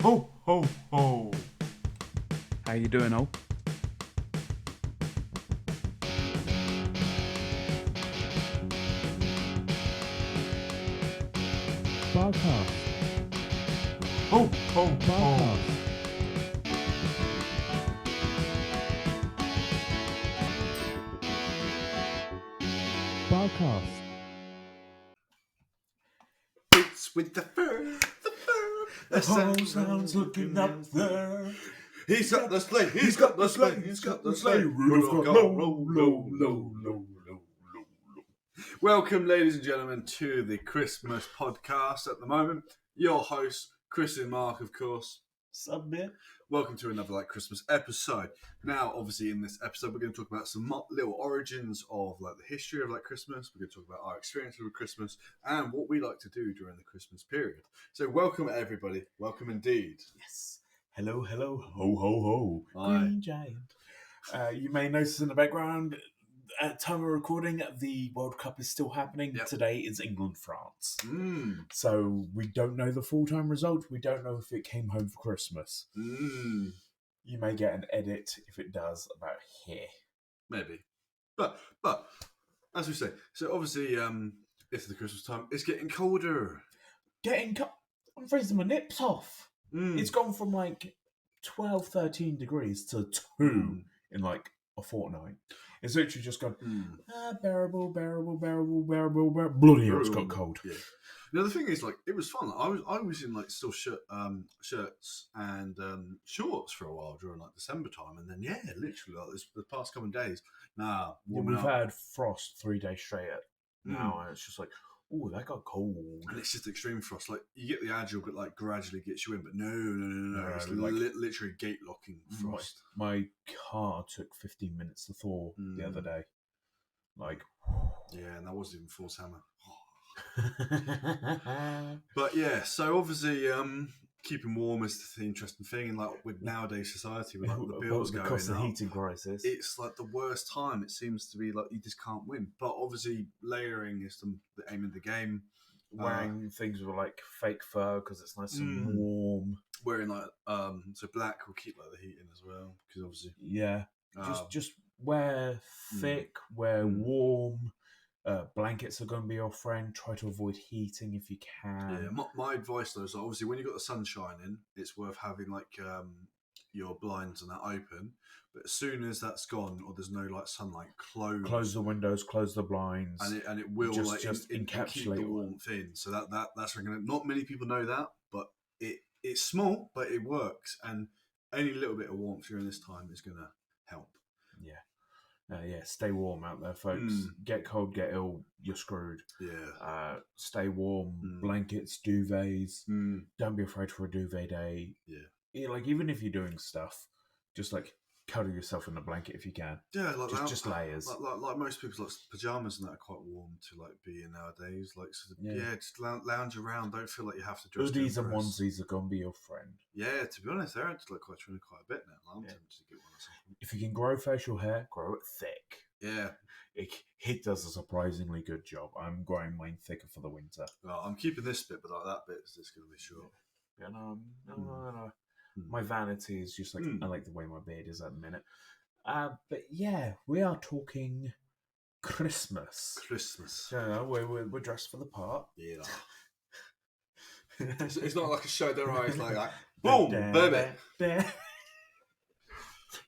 Ho, ho, ho. How you doing, O? BarCast. Ho, ho, ho. BarCast. BarCast. It's with the fur. The whole sound's looking up there. He's got the sleigh. He's got the sleigh. He's got the sleigh. Rudolph got low, low, low, low. Welcome, ladies and gentlemen, to the Christmas podcast. At the moment, your hosts, Chris and Mark, of course. Submit. Welcome to another Christmas episode. Now, obviously, in this episode, we're going to talk about some little origins of the history of Christmas. We're going to talk about our experience with Christmas and what we like to do during the Christmas period. So, welcome everybody. Welcome indeed. Yes. Hello, hello. Ho, ho, ho. Hi. Green Giant. You may notice in the background, at time of recording, the World Cup is still happening. Yep. Today is England-France. Mm. So we don't know the full-time result. We don't know if it came home for Christmas. Mm. You may get an edit, if it does, about here. Maybe. But as we say, so obviously it's the Christmas time. It's getting colder. I'm freezing my nips off. Mm. It's gone from 12, 13 degrees to 2 in a fortnight. It's literally just gone, bearable. Bloody hell, it's got cold. Yeah. Now the thing is, it was fun. I was in still shirts and shorts for a while during December time, and then literally the past couple of days. We've had frost 3 days straight now, and it's just that got cold. And it's just extreme frost. You get the agile, but gradually gets you in. But no. It's literally gate locking frost. My car took 15 minutes to thaw the other day. Yeah, and that wasn't even Force Hammer. But yeah, so obviously keeping warm is the interesting thing, and with nowadays society with the bills going the cost up, of heating crisis, it's the worst time. It seems to be you just can't win. But obviously layering is the aim of the game. Wearing things with fake fur because it's nice and warm. Wearing so black will keep the heat in as well, because obviously just wear thick, wear warm. Blankets are going to be your friend. Try to avoid heating if you can. Yeah, my advice though is obviously when you've got the sun shining, it's worth having your blinds and that open. But as soon as that's gone or there's no sunlight, close the windows, close the blinds, and it will just encapsulate keep the warmth in. So that's not many people know that, but it's small, but it works, and any little bit of warmth during this time is going to help. Stay warm out there, folks. Get cold, get ill, you're screwed. Yeah. Stay warm. Blankets, duvets. Don't be afraid for a duvet day. Yeah. Even if you're doing stuff, just cuddle yourself in a blanket if you can. Yeah, just layers. Like most people's pajamas and that are quite warm to be in nowadays. Just lounge around. Don't feel like you have to dress. Hoodies and onesies are gonna be your friend. Yeah, to be honest, they're actually quite trending quite a bit now. I'm tempted to get one or something. If you can grow facial hair, grow it thick. Yeah, it does a surprisingly good job. I'm growing mine thicker for the winter. Well, I'm keeping this bit, but that bit is just going to be short. Yeah, no. My vanity is just I like the way my beard is at the minute. But yeah, we are talking Christmas. So we're dressed for the part. Yeah. It's not like a show their eyes boom, baby.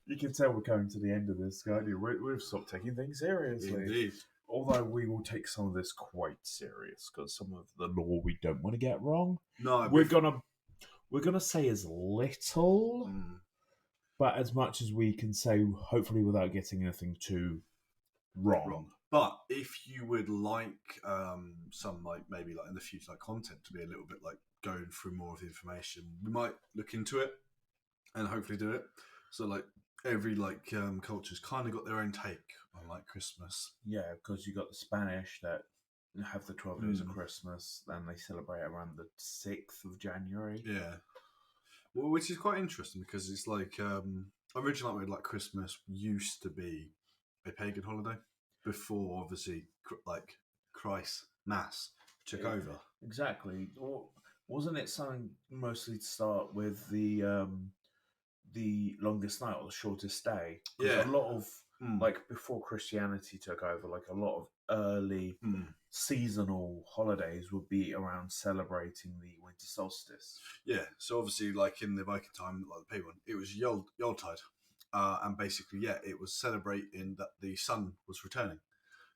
You can tell we're coming to the end of this, can't you? We've stopped taking things seriously. Indeed. Although we will take some of this quite serious, because some of the law we don't want to get wrong. No, we're gonna say as little, but as much as we can say, hopefully without getting anything too wrong. But if you would like some maybe in the future content to be a little bit going through more of the information, we might look into it and hopefully do it. So every culture's kind of got their own take on Christmas. Yeah, because you got the Spanish that have the 12 days of Christmas, and they celebrate around the 6th of January. Yeah. Well, which is quite interesting because it's originally Christmas used to be a pagan holiday before obviously Christ Mass took over. Exactly. Well, wasn't it something mostly to start with the longest night or the shortest day? 'Cause Yeah. a lot of like before Christianity took over, like a lot of early seasonal holidays would be around celebrating the winter solstice. Yeah, so obviously, like in the Viking time, like the pagan one, it was Yuletide, and basically, yeah, it was celebrating that the sun was returning.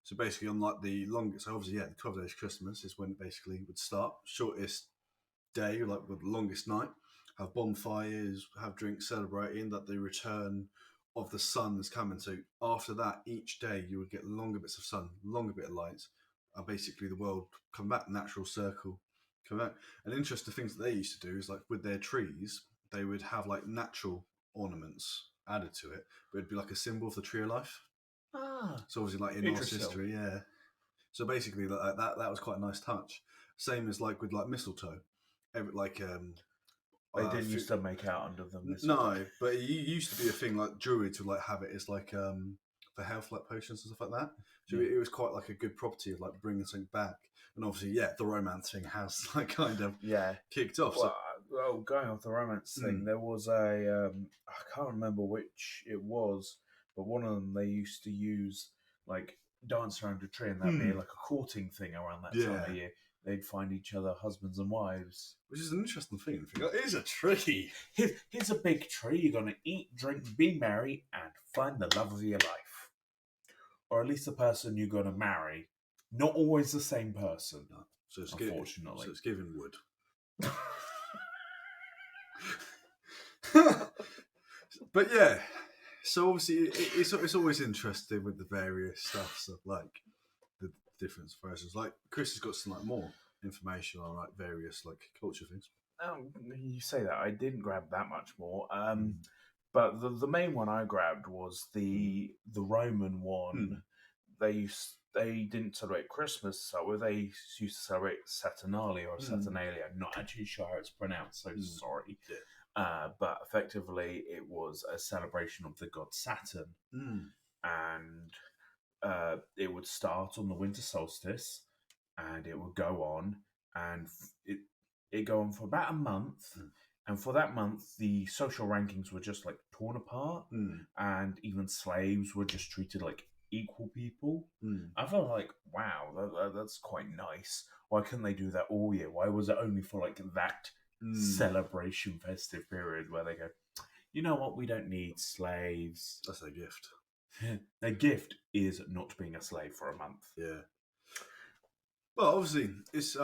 So basically, on like the longest, so obviously, yeah, the 12 days Christmas is when it basically would start. Shortest day, like with the longest night, have bonfires, have drinks celebrating that the return of the sun is coming. So after that, each day you would get longer bits of sun, longer bit of lights, and basically the world come back, natural circle, come back. And interesting things that they used to do is like with their trees, they would have like natural ornaments added to it, but it'd be like a symbol of the tree of life. Ah, So obviously, like in Norse history, yeah. So basically, that was quite a nice touch. Same as like with like mistletoe, like they didn't used to make out under them. no, but it used to be a thing like druids would like have it as like for health like potions and stuff like that. So it was quite like a good property of like bringing something back. And obviously, yeah, the romance thing has like kind of kicked off. Well, going off the romance thing, there was a I can't remember which it was, but one of them they used to use like dance around a tree, and that'd be like a courting thing around that time of year. They'd find each other husbands and wives. Which is an interesting thing. It is a tree. Here's a big tree. You're going to eat, drink, be merry, and find the love of your life. Or at least the person you're going to marry. Not always the same person, no. So it's unfortunately. So it's given wood. But yeah, so obviously it's always interesting with the various stuffs of like the different versions. Like Chris has got some like more information on like various like culture things. You say that I didn't grab that much more, but the main one I grabbed was the Roman one. They didn't celebrate Christmas, so they used to celebrate Saturnalia or Saturnalia. I'm not actually sure how it's pronounced, so sorry. But effectively, it was a celebration of the god Saturn, and it would start on the winter solstice, and it would go on, and it go on for about a month. And for that month, the social rankings were just like torn apart, and even slaves were just treated like equal people. I felt like, wow, that's quite nice. Why couldn't they do that all year? Why was it only for like that celebration festive period where they go, you know what, we don't need slaves. That's their gift. Their gift is not being a slave for a month. Yeah. Well, obviously, it's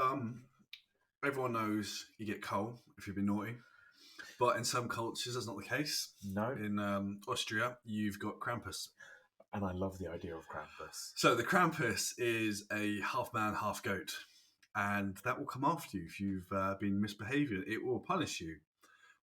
everyone knows you get coal if you've been naughty, but in some cultures that's not the case. No. In Austria, you've got Krampus. And I love the idea of Krampus. So the Krampus is a half man, half goat, and that will come after you if you've been misbehaving. It will punish you.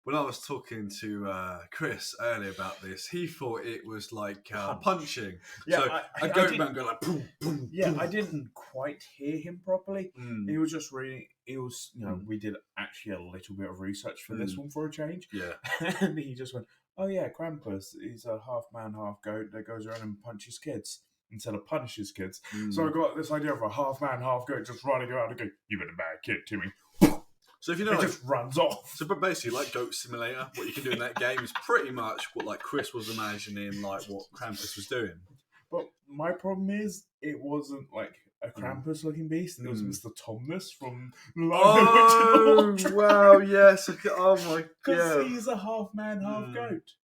When I was talking to Chris earlier about this, he thought it was like punching. Yeah, so a goat man go like boom, boom. Yeah, boom. I didn't quite hear him properly. He was just reading. It was, we did actually a little bit of research for this one for a change. Yeah, and he just went, "Oh yeah, Krampus is a half man, half goat that goes around and punches kids instead of punishes kids." So I got this idea of a half man, half goat just running around and going, "You've been a bad kid, Timmy." So if you know, it just runs off. So, but basically, like Goat Simulator, what you can do in that game is pretty much what like Chris was imagining, like what Krampus was doing. But my problem is, it wasn't like a Krampus-looking beast. It was Mr. Tomness from Oh, wow, yes. Oh my god. Because he's a half man, half goat.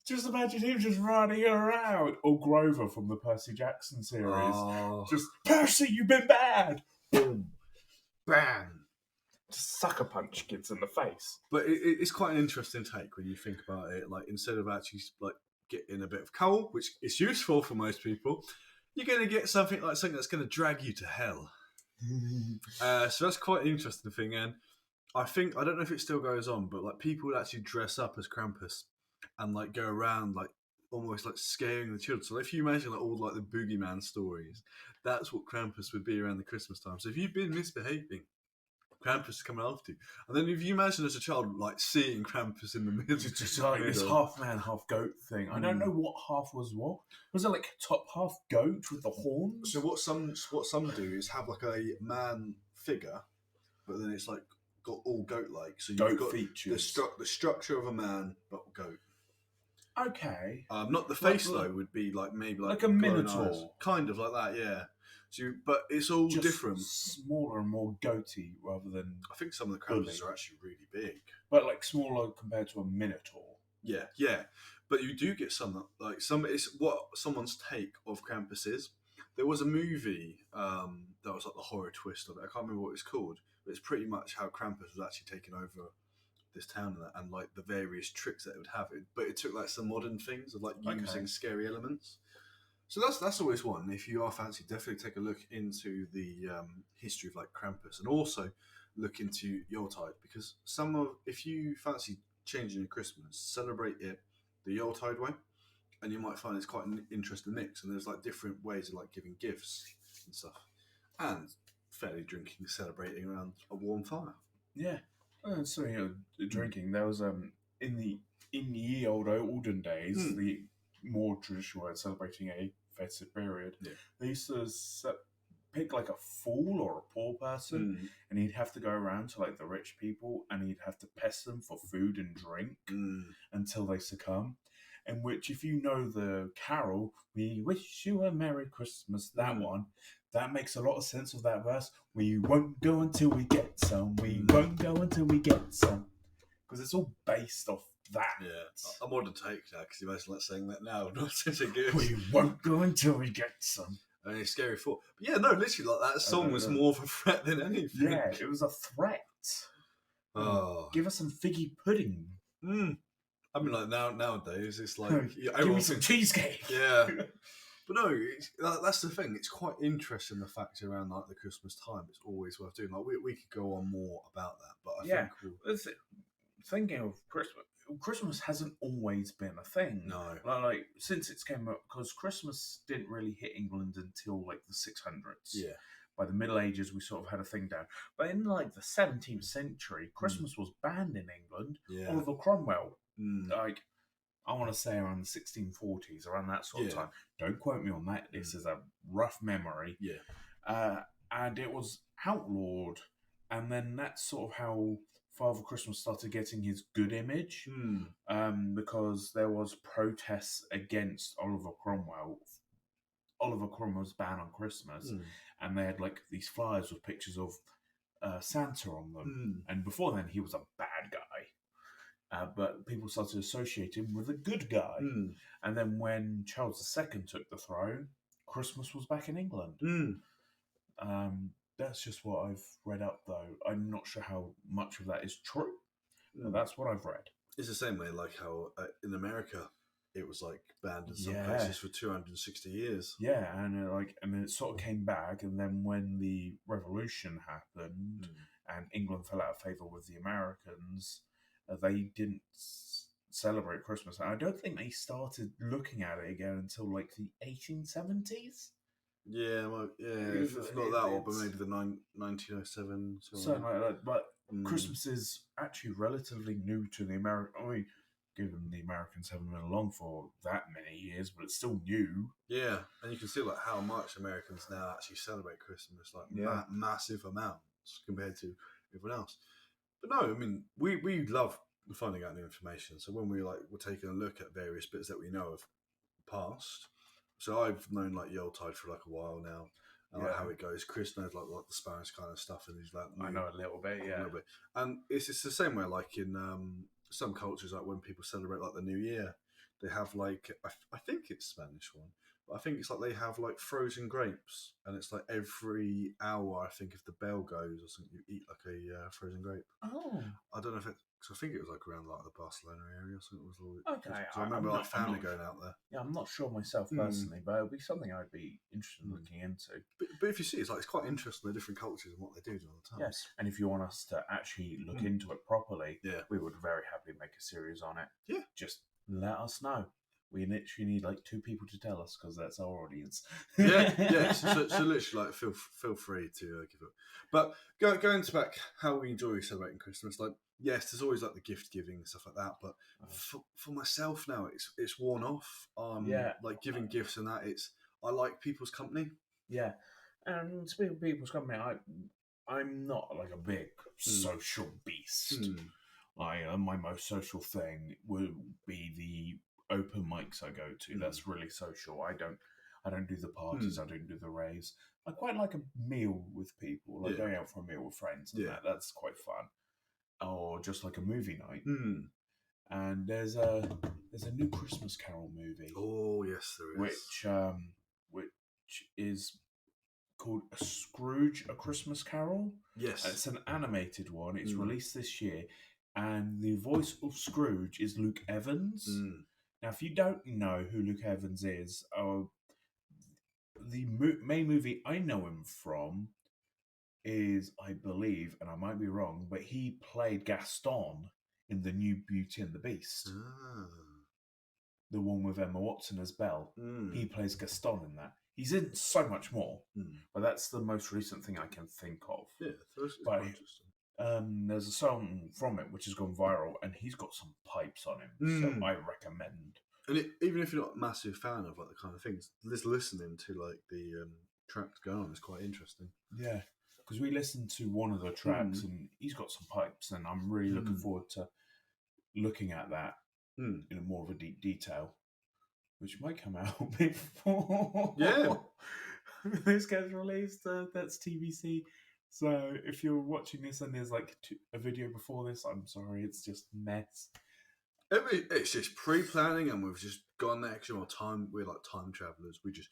Just imagine him just running around. Or Grover from the Percy Jackson series. Just, Percy, you've been bad. Boom. Bam. Just sucker punch kids in the face. But it's quite an interesting take when you think about it. Like, instead of actually like getting a bit of coal, which is useful for most people, you're going to get something that's going to drag you to hell. So that's quite an interesting thing. And I don't know if it still goes on, but like people would actually dress up as Krampus and like go around like almost like scaring the children. So if you imagine like all like the boogeyman stories, that's what Krampus would be around the Christmas time. So if you've been misbehaving, Krampus is coming after you. And then if you imagine as a child, like, seeing Krampus in the middle. Just like this half man, half goat thing. I don't know what half was what. Was it like top half goat with the horns? So what some do is have like a man figure, but then it's like got all goat-like. So Goat you've got features. the structure of a man, but goat. Okay. Not the face though. Would be like maybe like a glowing minotaur, eyes. Kind of like that, yeah. So, but it's all just different. smaller and more goaty rather than. I think some of the Krampuses are actually really big, but like smaller compared to a minotaur. Yeah, yeah. But you do get some like some. It's what someone's take of Krampus is. There was a movie that was like the horror twist of it. I can't remember what it's called, but it's pretty much how Krampus was actually taking over this town and like the various tricks that it would have. But it took like some modern things of like using scary elements. So that's always one. If you are fancy, definitely take a look into the history of like Krampus, and also look into Yuletide, because if you fancy changing your Christmas, celebrate it the Yuletide way, and you might find it's quite an interesting mix. And there's like different ways of like giving gifts and stuff, and fairly drinking, celebrating around a warm fire. Yeah. So drinking. There was in the ye olden days, the more traditional way of celebrating a festive period. Yeah. They used to pick like a fool or a poor person, and he'd have to go around to like the rich people, and he'd have to pest them for food and drink until they succumb. In which, if you know the carol, "We wish you a Merry Christmas," that one, that makes a lot of sense of that verse. We won't go until we get some. We won't go until we get some. Because it's all based off that. Yeah, a modern take now, because you imagine like saying that now, not such a good. We won't go until we get some. And it's scary thought. But yeah, no, literally, like that song was more of a threat than anything. Yeah, it was a threat. Give us some figgy pudding. I mean, like nowadays, it's like give me some cheesecake. Yeah, but no, that's the thing. It's quite interesting the fact around like the Christmas time. It's always worth doing. Like we could go on more about that, but I think thinking of Christmas hasn't always been a thing. No, like since it came up, because Christmas didn't really hit England until like the 600s. Yeah. By the Middle Ages, we sort of had a thing down. But in like the 17th century, Christmas was banned in England. Yeah. Oliver Cromwell, like I want to say around the 1640s, around that sort of time. Don't quote me on that. This is a rough memory. Yeah. And it was outlawed, and then that's sort of how Father Christmas started getting his good image, because there was protests against Oliver Cromwell. Oliver Cromwell's ban on Christmas, and they had like these flyers with pictures of Santa on them. And before then, he was a bad guy, but people started to associate him with a good guy. And then when Charles II took the throne, Christmas was back in England. That's just what I've read up, though. I'm not sure how much of that is true, but that's what I've read. It's the same way, like how in America it was like banned in some places for 260 years. Yeah, and then it sort of came back, and then when the revolution happened and England fell out of favour with the Americans, they didn't celebrate Christmas. And I don't think they started looking at it again until like the 1870s. Yeah, well, if not that old, but maybe the 1907. Something like that. But Christmas is actually relatively new to the American. I mean, given the Americans haven't been along for that many years, but it's still new. Yeah, and you can see like how much Americans now actually celebrate Christmas, like massive amounts compared to everyone else. But no, I mean, we love finding out new information. So when we're taking a look at various bits that we know of past. So I've known like Yuletide for like a while now, and like how it goes. Chris knows like the Spanish kind of stuff, and he's like, I know a little bit, yeah. And it's the same way like in some cultures, like when people celebrate like the New Year, they have like I think it's Spanish one, but I think it's like they have like frozen grapes, and it's like every hour, I think if the bell goes or something, you eat like a frozen grape. Oh, I don't know if it. Cause I think it was like around like the Barcelona area or something. It was okay. I remember like family going out there. Yeah, I'm not sure myself personally, but it'll be something I'd be interested in looking into. But if you see, it's quite interesting the different cultures and what they do all the time. Yes, and if you want us to actually look into it properly, Yeah. we would very happily make a series on it. Yeah. Just let us know. We literally need like 2 people to tell us, because that's our audience. Yeah. So literally, like, feel free to give it. But going to back how we enjoy celebrating Christmas, like, yes, there's always like the gift giving and stuff like that. But for myself now, it's worn off. Like giving gifts and that. I like people's company. Yeah, and speaking of people's company, I'm not like a big social beast. My most social thing would be the open mics I go to. That's really social. I don't do the parties. I don't do the raves. I quite like a meal with people, like going out for a meal with friends. And that's quite fun. Or just like a movie night. And there's a new Christmas Carol movie. Oh yes, there is. Which is called Scrooge: A Christmas Carol. Yes, and it's an animated one. It's released this year, and the voice of Scrooge is Luke Evans. Now, if you don't know who Luke Evans is, the main movie I know him from is, I believe, and I might be wrong, but he played Gaston in the new Beauty and the Beast. The one with Emma Watson as Belle. He plays Gaston in that. He's in so much more, but that's the most recent thing I can think of. Yeah, that's quite interesting. There's a song from it which has gone viral, and he's got some pipes on him, so I recommend. And even if you're not a massive fan of like the kind of things, just listening to like the tracks going on is quite interesting. Yeah, because we listened to one of the tracks, and he's got some pipes, and I'm really looking forward to looking at that in a more of a deep detail, which might come out before this gets released. That's TBC. So if you're watching this and there's like a video before this, I'm sorry, it's just mess. It's just pre-planning, and we've just gone the extra more time. We're like time travelers. We just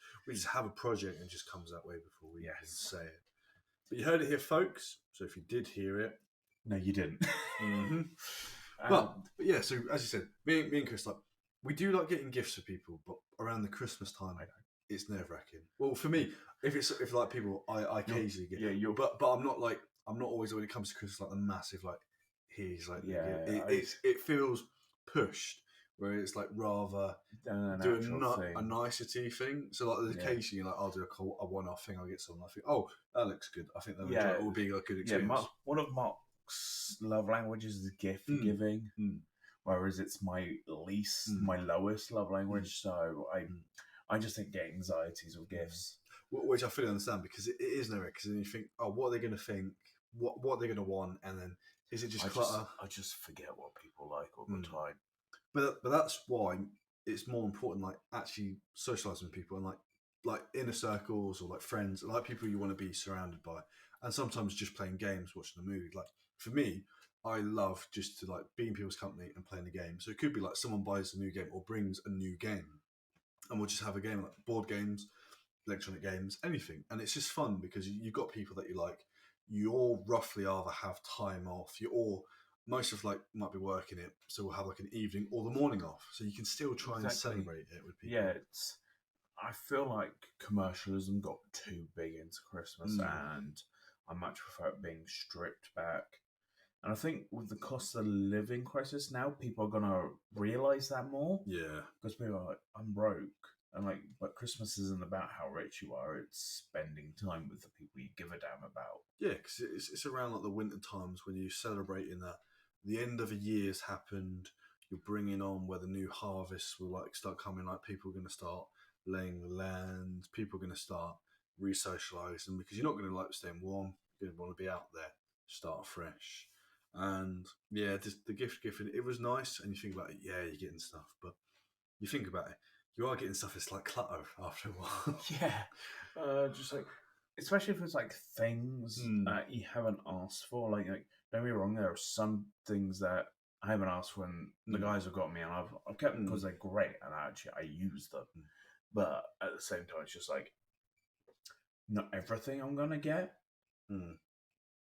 have a project and it just comes that way before we say it. But you heard it here, folks. So if you did hear it, no, you didn't. But yeah. So as you said, me and Chris, like, we do like getting gifts for people, but around the Christmas time, it's nerve-wracking. Well, for me, if like people, I occasionally get, but I'm not always, when it comes to Christmas, like the massive like here's like it feels pushed, where it's like rather doing a nicety thing. So like occasionally, like I'll do a one-off thing. I'll get something. I think, oh, that looks good. I think that will be a good experience. Yeah, one of Mark's love languages is gift giving, whereas it's my lowest love language. So I just think get anxieties with gifts, which I fully understand, because it is nervous. Because then you think, oh, what are they going to think? What are they going to want? And then is it just clutter? I just forget what people like all the time. But that's why it's more important, like actually socialising with people, and like inner circles, or like friends, like people you want to be surrounded by. And sometimes just playing games, watching a movie. Like for me, I love just to like be in people's company and playing a game. So it could be like someone buys a new game or brings a new game, and we'll just have a game, like board games, electronic games, anything. And it's just fun because you've got people that you like. You all roughly either have time off. You all, most of like might be working it, so we'll have like an evening or the morning off, so you can still try and celebrate it with people. Yeah, I feel like commercialism got too big into Christmas, and I much prefer it being stripped back. And I think with the cost of living crisis now, people are gonna realize that more. Yeah, because people are like, I'm broke, and like, but Christmas isn't about how rich you are; it's spending time with the people you give a damn about. Yeah, because it's around like the winter times when you're celebrating that the end of a year's happened. You're bringing on where the new harvests will like start coming. Like people are going to start laying the land. People are going to start re-socializing, because you're not going to like staying warm. You're going to want to be out there, start fresh. And yeah, just the gift giving, it was nice. And you think about it, yeah, you're getting stuff, but you think about it, you are getting stuff. It's like clutter after a while. Yeah, just like, especially if it's like things that you haven't asked for. Like, don't be wrong, there are some things that I haven't asked for, and the guys have got me, and I've kept them because they're great, and I use them. But at the same time, it's just like, not everything I'm gonna get.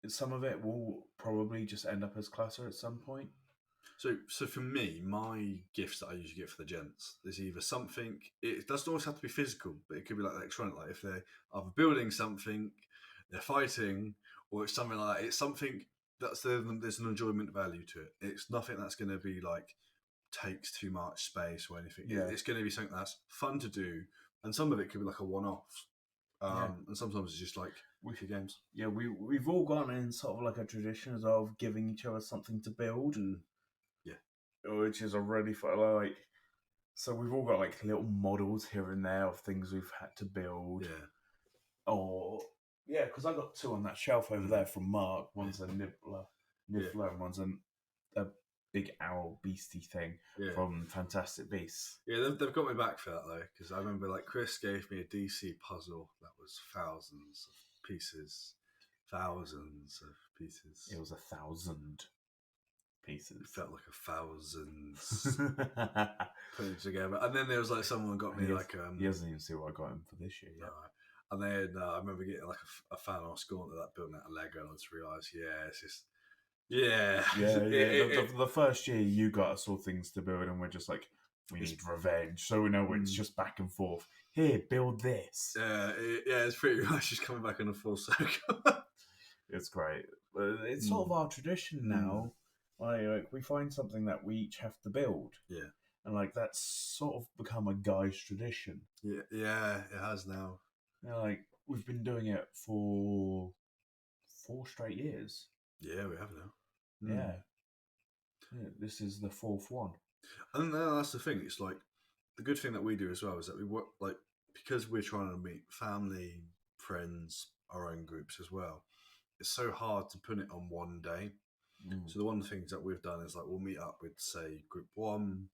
Some of it will probably just end up as clutter at some point. So for me, my gifts that I usually get for the gents is either something. It doesn't always have to be physical, but it could be like electronic. Like if they're either building something, they're fighting, or it's something like that. It's something that's there's an enjoyment value to it. It's nothing that's going to be like takes too much space or anything. Yeah. It's going to be something that's fun to do, and some of it could be like a one-off. And sometimes it's just like wicked games. Yeah, we've all gone in sort of like a tradition of giving each other something to build. Which is already fun. Like, so we've all got like little models here and there of things we've had to build. Yeah. Or Yeah, because I got 2 on that shelf over there from Mark. One's a nibbler, and one's a big owl beastie thing from Fantastic Beasts. Yeah, they've got me back for that though, because I remember like Chris gave me a DC puzzle that was thousands of pieces. It was 1,000 pieces. It felt like 1,000s put it together. And then there was like someone got me he doesn't even see what I got him for this year yet. And then I remember getting like a fan art school that building out of Lego, and I just realised, it's just The first year you got us all things to build, and we're just like, we need revenge, so we know it's just back and forth. Here, build this. It's pretty much just coming back in a full circle. It's great. It's sort of our tradition now. Like we find something that we each have to build. Yeah. And like that's sort of become a guy's tradition. Yeah, it has now. Like we've been doing it for 4 straight years. Yeah, we have now. Yeah. This is the 4th one. And that's the thing. It's like the good thing that we do as well is that we work like because we're trying to meet family, friends, our own groups as well. It's so hard to put it on one day. So the one of the things that we've done is like we'll meet up with say group 1,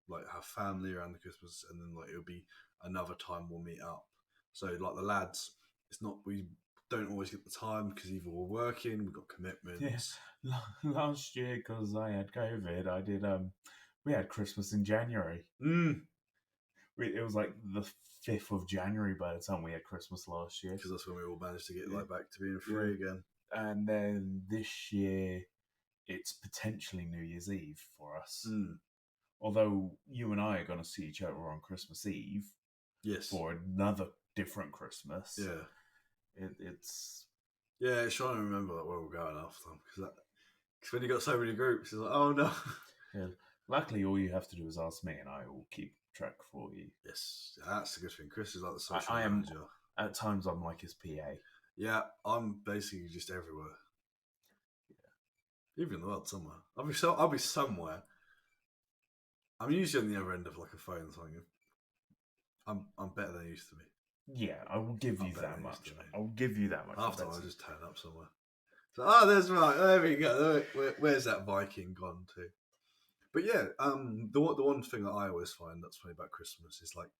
like have family around the Christmas, and then like it'll be another time we'll meet up. So like the lads, it's not we don't always get the time because either we're working, we've got commitments. Yes, last year because I had COVID, I did. We had Christmas in January. It was like the 5th of January by the time we had Christmas last year. Because that's when we all managed to get like back to being free again. And then this year, it's potentially New Year's Eve for us. Although you and I are going to see each other on Christmas Eve. Yes. For another different Christmas. Yeah. It's trying to remember like, where we're going after them. Because when you got so many groups, it's like, oh no. Yeah. Luckily, all you have to do is ask me and I will keep track for you. Yes. That's a good thing. Chris is like the social I manager. At times, I'm like his PA. Yeah, I'm basically just everywhere. Yeah. Even in the world somewhere. I'll be somewhere. I'm usually on the other end of like a phone or something. I'm better than I used to be. Yeah, I will give you that much. I will give you that much. After I just turn up somewhere. So, there's right. There we go. Where's that Viking gone to? But yeah, the one thing that I always find that's funny about Christmas is like,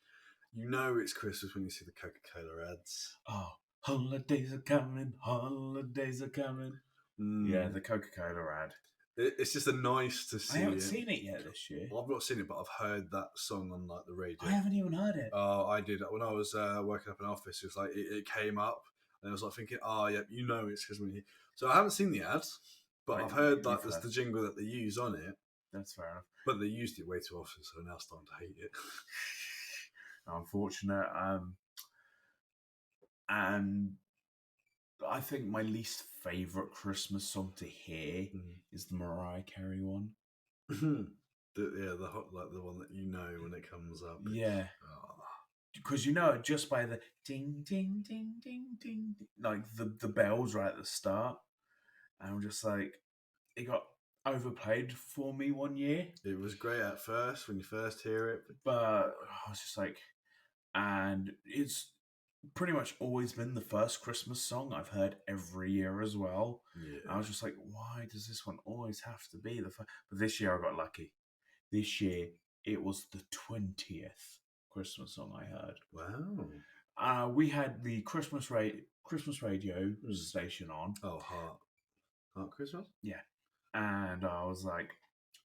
it's Christmas when you see the Coca-Cola ads. Oh, holidays are coming, holidays are coming. Yeah, the Coca-Cola ad. It's just nice to see. I haven't seen it yet this year. Well, I've not seen it, but I've heard that song on like the radio. I haven't even heard it. Oh, I did when I was working up in an office. It was like it came up, and I was like thinking, it's because when you. So I haven't seen the ads, but I've heard like there's the jingle that they use on it. That's fair enough. But they used it way too often, so now I'm starting to hate it. Unfortunate. And I think my least favourite Christmas song to hear is the Mariah Carey one. the one that you know when it comes up. Yeah. Because you know it just by the ding, ding, ding, ding, ding, like the bells right at the start. And I'm just like, it got overplayed for me one year. It was great at first when you first hear it. But I was just like, and it's pretty much always been the first Christmas song I've heard every year as well. Yeah. I was just like, why does this one always have to be the first? But this year I got lucky. This year it was the 20th Christmas song I heard. Wow. We had the Christmas radio station on. Oh, Heart Christmas? Yeah. And I was like,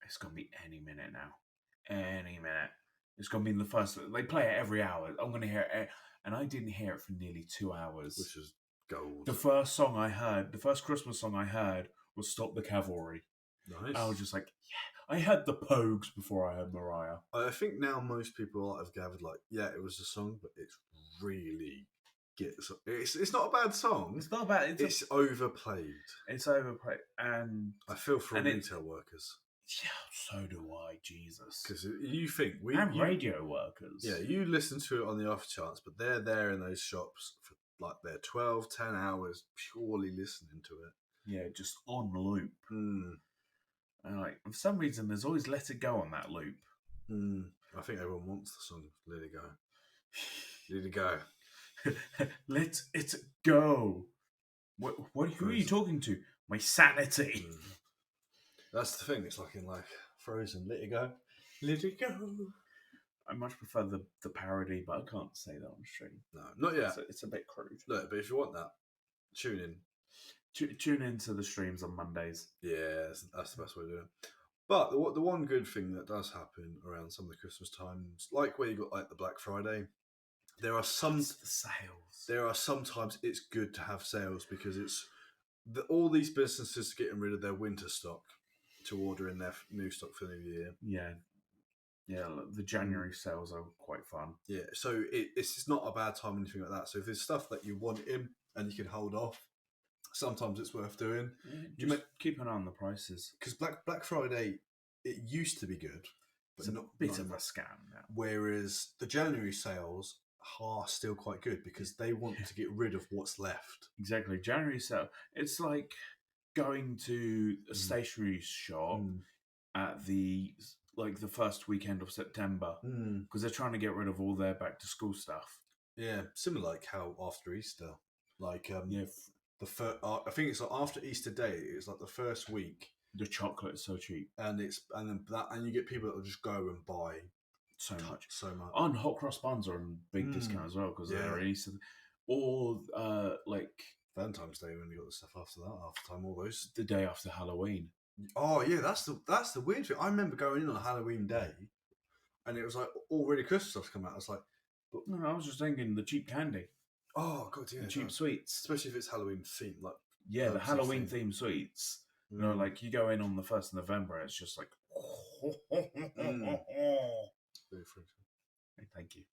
it's going to be any minute now. Any minute. It's going to be in the first. They play it every hour. I'm going to hear it. And I didn't hear it for nearly 2 hours. Which is gold. The first Christmas song I heard was Stop the Cavalry. Nice. I was just like, yeah. I had the Pogues before I heard Mariah. I think now most people have gathered like, yeah, it was a song, but it's really it's not a bad song. It's not bad. It's overplayed. It's overplayed. And I feel for retail workers. Yeah, so do I, Jesus. Because you think radio workers. Yeah, you listen to it on the off chance, but they're there in those shops for like their 12, 10 hours purely listening to it. Yeah, just on loop. And like for some reason, there's always Let It Go on that loop. I think everyone wants the song Let It Go. Let It Go. Let it go. Who are you talking to? My sanity. That's the thing. It's like in like Frozen. Let it go. Let it go. I much prefer the parody, but I can't say that on stream. No, not yet. It's a bit crude. Look, but if you want that, tune in. Tune into the streams on Mondays. Yeah, that's the best way to do it. But the one good thing that does happen around some of the Christmas times, like where you got like the Black Friday, there are some sales. There are sometimes it's good to have sales because it's all these businesses getting rid of their winter stock to order in their new stock for the new year. Yeah, the January sales are quite fun. Yeah, so it's not a bad time or anything like that. So if there's stuff that you want in and you can hold off, sometimes it's worth doing. Yeah, keep an eye on the prices because Black Friday it used to be good, but it's a bit of a scam now. Whereas the January sales are still quite good because they want to get rid of what's left. Exactly, January sale. It's like going to a stationery shop at the first weekend of September because they're trying to get rid of all their back to school stuff. Yeah, similar like how after Easter, like the first, I think it's like after Easter Day. It's like the first week. The chocolate is so cheap, and you get people that will just go and buy so much. And hot cross buns are on big discount as well because they're Easter. Or like Valentine's Day when you got the stuff after that. After time, all those the day after Halloween. Oh yeah, that's the weird thing. I remember going in on Halloween Day, and it was like already Christmas stuff's come out. I was like, but no, I was just thinking the cheap candy. Oh god, yeah, the cheap sweets, especially if it's Halloween themed, like the Halloween themed sweets. You know, like you go in on the 1st of November, it's just like. Very French. Thank you.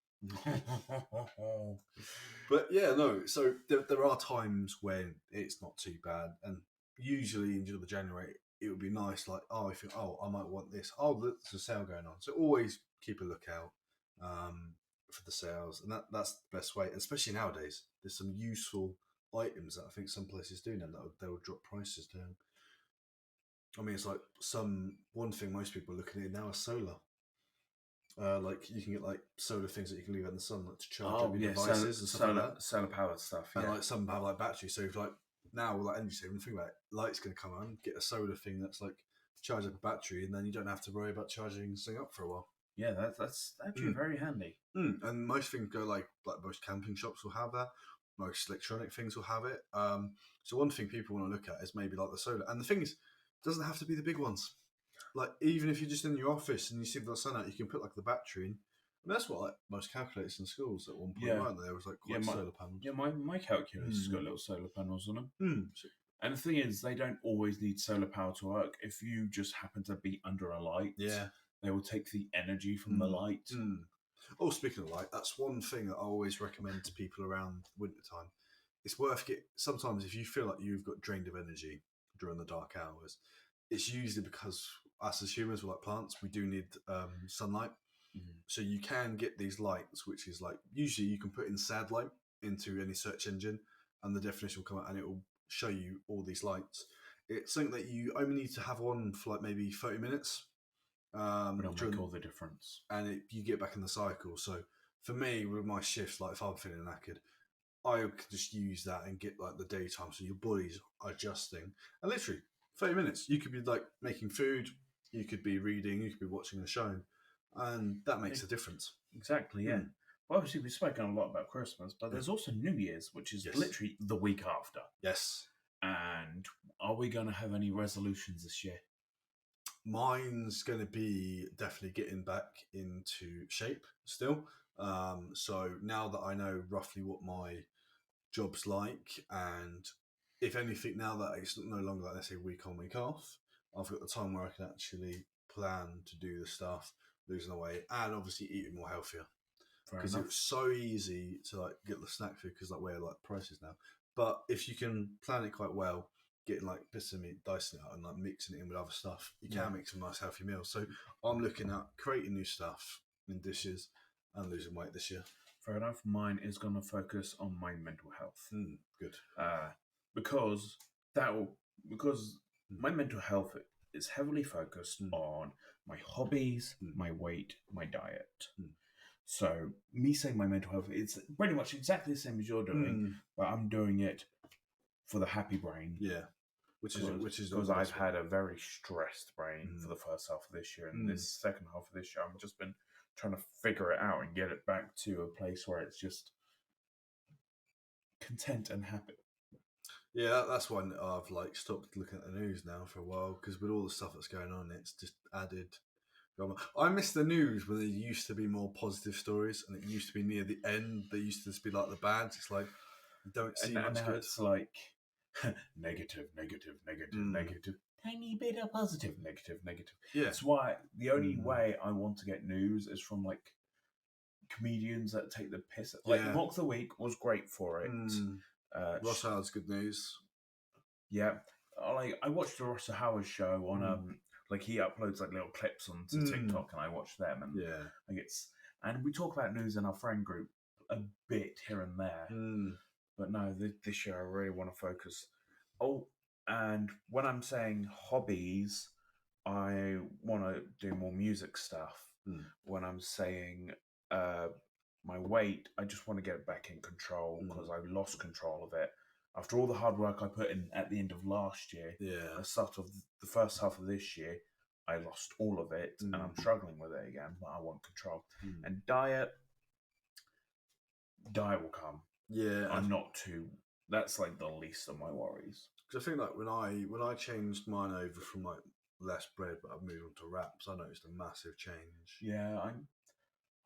But yeah, no. So there are times when it's not too bad, and usually in the January it would be nice. Like, I think, I might want this. Oh, there's a sale going on. So always keep a lookout for the sales, and that's the best way. Especially nowadays, there's some useful items that I think some places do now that they'll drop prices down. I mean, it's like one thing most people are looking at now is solar. Like you can get like solar things that you can leave out in the sun, like to charge up your devices and stuff like that. Solar powered stuff, and like some have like batteries. So if like now with like energy saving, think about it, light's going to come on, get a solar thing that's like charge up a battery, and then you don't have to worry about charging this thing up for a while. Yeah, that's actually very handy. And most things go like most camping shops will have that. Most electronic things will have it. So one thing people want to look at is maybe like the solar. And the thing is, it doesn't have to be the big ones. Like even if you're just in your office and you see the sun out, you can put like the battery in. And that's what like most calculators in schools at one point weren't there? Was like quite solar panels. Yeah, my calculator's got little solar panels on them. And the thing is, they don't always need solar power to work. If you just happen to be under a light, they will take the energy from the light. Oh, speaking of light, that's one thing that I always recommend to people around wintertime. It's worth sometimes if you feel like you've got drained of energy during the dark hours, it's usually because us as humans, we're like plants, we do need sunlight. So you can get these lights, which is like usually you can put in sad light into any search engine, and the definition will come out, and it will show you all these lights. It's something that you only need to have on for like maybe 30 minutes. But it'll make all the difference, and you get back in the cycle. So for me, with my shifts, like if I'm feeling knackered, I could just use that and get like the daytime, so your body's adjusting, and literally 30 minutes. You could be like making food, you could be reading, you could be watching a show, and that makes a difference. Exactly, yeah. Well, obviously, we've spoken a lot about Christmas, but there's also New Year's, which is literally the week after. Yes. And are we going to have any resolutions this year? Mine's going to be definitely getting back into shape still. So now that I know roughly what my job's like, and if anything, now that it's no longer like, let's say, week on, week off, I've got the time where I can actually plan to do the stuff, losing the weight, and obviously eating more healthier. Because it's so easy to like get the snack food because like where like prices now. But if you can plan it quite well, getting like bits of meat, dicing it out, and like mixing it in with other stuff, you can make some nice healthy meals. So I'm looking at creating new stuff in dishes and losing weight this year. Fair enough. Mine is going to focus on my mental health. Good. Because my mental health is heavily focused on my hobbies, my weight, my diet. So me saying my mental health, it's pretty much exactly the same as you're doing, but I'm doing it for the happy brain. Yeah. Which is because I've had a very stressed brain for the first half of this year, and this second half of this year, I've just been trying to figure it out and get it back to a place where it's just content and happy. Yeah, that's why I've like stopped looking at the news now for a while, because with all the stuff that's going on, it's just added drama. I miss the news when there used to be more positive stories, and it used to be near the end. There used to just be like the bads. It's like you don't see much now good. It's like negative, negative, tiny bit of positive, negative. Yeah. That's why the only way I want to get news is from like comedians that take the piss. Like Mock the Week was great for it. Ross Howard's good news. Yeah, like I watched the Ross Howard show on like he uploads like little clips onto TikTok, and I watch them, and like and we talk about news in our friend group a bit here and there. But no, this year I really want to focus. Oh, and when I'm saying hobbies, I want to do more music stuff. When I'm saying my weight, I just want to get it back in control, because I lost control of it. After all the hard work I put in at the end of last year, the start of the first half of this year, I lost all of it, and I'm struggling with it again, but I want control. And diet will come. Yeah, I'm not too. That's like the least of my worries. Because I think like when I changed mine over from like less bread, but I've moved on to wraps, I noticed a massive change. Yeah, I'm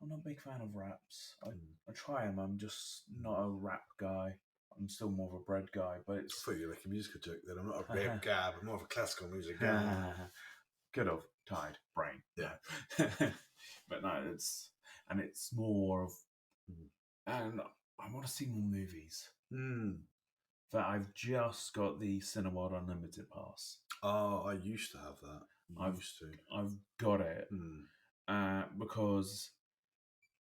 not a big fan of wraps. I try them. I'm just not a wrap guy. I'm still more of a bread guy. But it's. I thought you were making a musical joke then. I'm not a rap guy, I'm more of a classical music guy. Could have tired brain. Yeah, but no, it's more of, and I want to see more movies. That I've just got the Cineworld Unlimited pass. Oh, I used to have that. I've got it because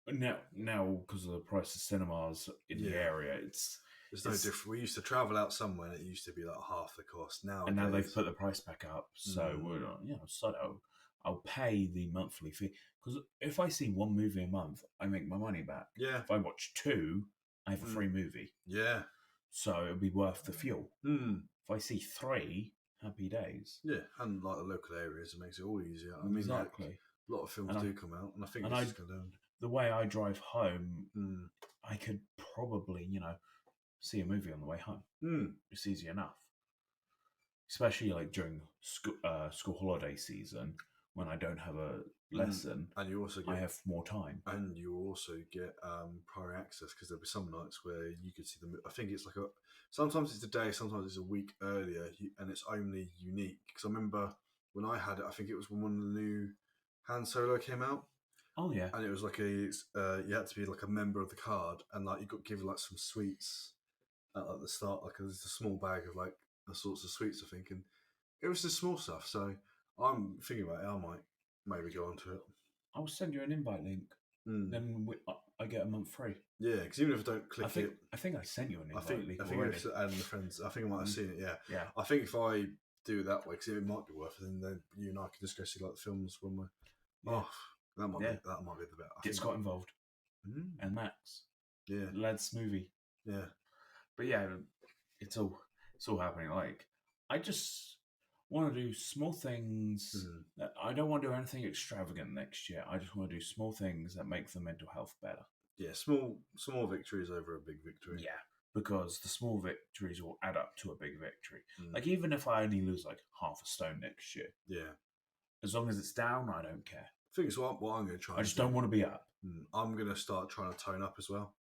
now because of the price of cinemas in the area, it's no different. We used to travel out somewhere, and it used to be like half the cost. Now they've put the price back up, so I'll pay the monthly fee, because if I see one movie a month, I make my money back. Yeah. If I watch two, I have a free movie. Yeah. So it'll be worth the fuel. If I see three, happy days. Yeah, and like the local areas, it makes it all easier. I mean, exactly. Like, a lot of films do come out, and I think it's just going down. The way I drive home, I could probably, see a movie on the way home. It's easy enough. Especially like during school holiday season, when I don't have a lesson, and you also I have more time. And you also get prior access, because there'll be some nights where you could see them. I think it's like sometimes it's a day, sometimes it's a week earlier, and it's only unique. Because I remember when I had it, I think it was when one of the new Han Solo came out. Oh yeah, and it was like you had to be like a member of the card, and like you got given like some sweets at like the start, like there's a small bag of like the sorts of sweets, I think, and it was just small stuff. So I'm thinking about it. I might maybe go onto it. I'll send you an invite link. Then I get a month free. Yeah, because even if I don't click it, I think I sent you an invite link. I think already. Adding the friends. I think I might have seen it. Yeah. I think if I do it that way, because it might be worth it, and then you and I can just go see like the films when we're off. That might be the better. Get Scott involved. And Max. Yeah. Lads movie. Yeah. But yeah, it's all happening. Like, I just want to do small things. That I don't want to do anything extravagant next year. I just want to do small things that make the mental health better. Yeah, small victories over a big victory. Yeah, because the small victories will add up to a big victory. Like, even if I only lose like half a stone next year. Yeah. As long as it's down, I don't care. I think it's what I'm going to try. I just don't want to be up. I'm going to start trying to tone up as well.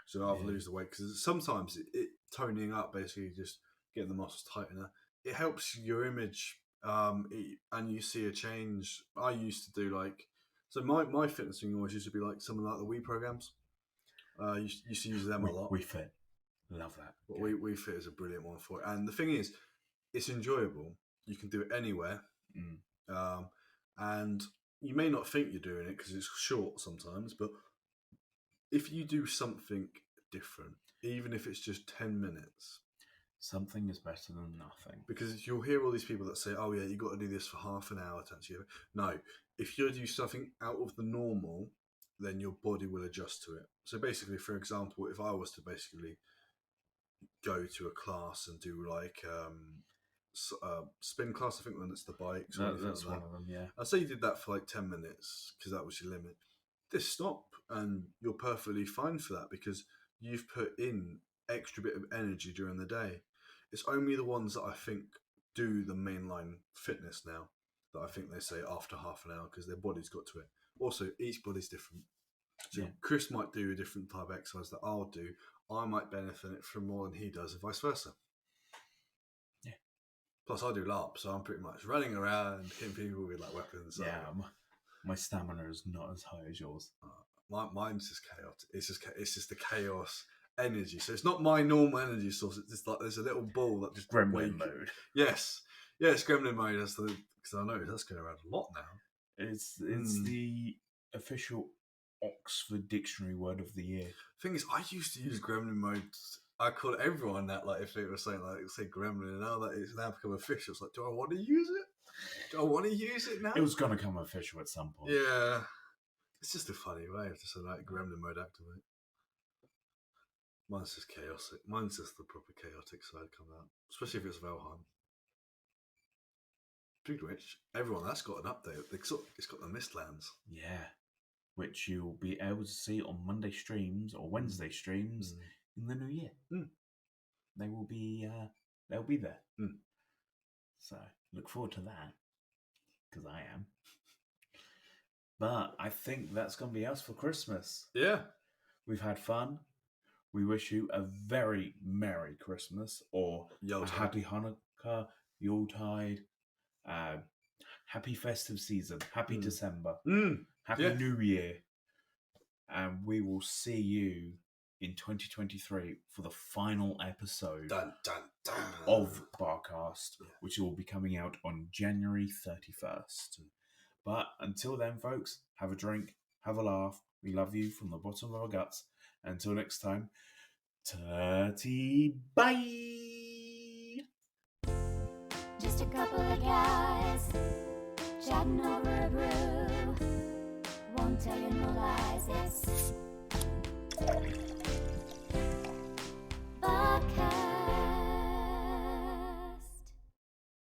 So I'll lose the weight, because sometimes it toning up, basically just getting the muscles tighter, it helps your image, and you see a change. I used to do my fitness thing always used to be like something like the Wii programs. Used to use them a lot. We Fit, love that. But We Fit is a brilliant one for it. And the thing is, it's enjoyable. You can do it anywhere, and you may not think you're doing it because it's short sometimes, but if you do something different, even if it's just 10 minutes, something is better than nothing. Because you'll hear all these people that say, "Oh yeah, you got to do this for half an hour to actually." No, if you do something out of the normal, then your body will adjust to it. So basically, for example, if I was to basically go to a class and do like spin class, I think when it's the bikes. That's one of them, yeah. I'd say you did that for like 10 minutes because that was your limit. Just stop and you're perfectly fine for that because you've put in extra bit of energy during the day. It's only the ones that I think do the mainline fitness now that I think they say after half an hour because their body's got to it. Also, each body's different. So Chris might do a different type of exercise that I'll do. I might benefit from more than he does and vice versa. Yeah. Plus, I do LARP, so I'm pretty much running around hitting people with like weapons. So. Yeah, my stamina is not as high as yours. Mine's just chaotic. It's just the chaos energy. So it's not my normal energy source. It's just like there's a little ball that just Gremlin mode. Yes, Gremlin mode. That's because I know that's going around a lot now. It's the official Oxford Dictionary word of the year. Thing is, I used to use Gremlin mode. I call everyone that, like, if it was saying, like, say Gremlin, and now that it's now become official, it's like, do I want to use it? Do I want to use it now? It was going to come official at some point. Yeah. It's just a funny way to say, like, Gremlin mode activate. Mine's just chaotic. Mine's just the proper chaotic side come out. Especially if it's Valheim. Speaking of which, everyone that's got an update. It's got the Mistlands. Yeah. Which you'll be able to see on Monday streams or Wednesday streams in the new year. They will be they'll be there. So look forward to that. Because I am. But I think that's gonna be us for Christmas. Yeah. We've had fun. We wish you a very Merry Christmas or a Happy Hanukkah, Yuletide, Happy Festive Season, Happy December, Happy New Year. And we will see you in 2023 for the final episode of BarCast, which will be coming out on January 31st. But until then, folks, have a drink, have a laugh. We love you from the bottom of our guts. Until next time, bye! Just a couple of guys chatting over a brew. Won't tell you no lies, it's